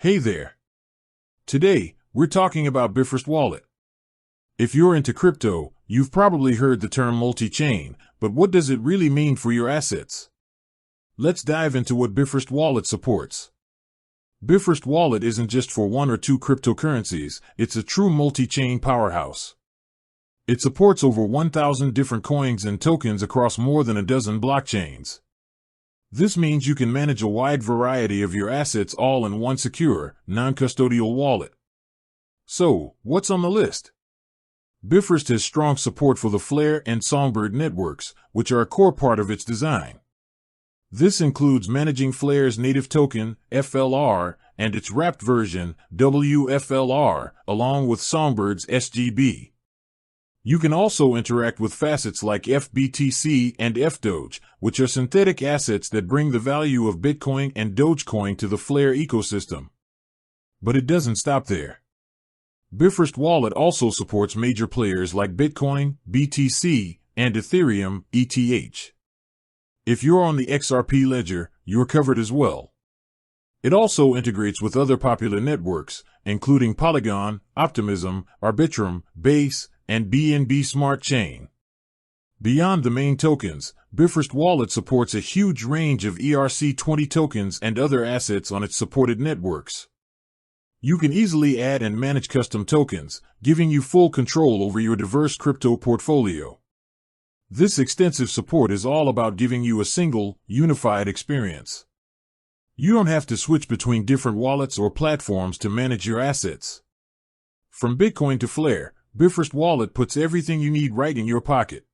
Hey there. Today, we're talking about Bifrost Wallet. If you're into crypto, you've probably heard the term multi-chain, but what does it really mean for your assets? Let's dive into what Bifrost Wallet supports. Bifrost Wallet isn't just for one or two cryptocurrencies, it's a true multi-chain powerhouse. It supports over 1,000 different coins and tokens across more than a dozen blockchains. This means you can manage a wide variety of your assets all in one secure, non-custodial wallet. So, what's on the list? Bifrost has strong support for the Flare and Songbird networks, which are a core part of its design. This includes managing Flare's native token, FLR, and its wrapped version, WFLR, along with Songbird's SGB. You can also interact with facets like FBTC and FDoge, which are synthetic assets that bring the value of Bitcoin and Dogecoin to the Flare ecosystem. But it doesn't stop there. Bifrost Wallet also supports major players like Bitcoin, BTC, and Ethereum, ETH. If you're on the XRP ledger, you're covered as well. It also integrates with other popular networks, including Polygon, Optimism, Arbitrum, Base, and BNB Smart Chain. Beyond the main tokens, Bifrost Wallet supports a huge range of ERC20 tokens and other assets on its supported networks. You can easily add and manage custom tokens, giving you full control over your diverse crypto portfolio. This extensive support is all about giving you a single, unified experience. You don't have to switch between different wallets or platforms to manage your assets. From Bitcoin to Flare, Bifrost Wallet puts everything you need right in your pocket.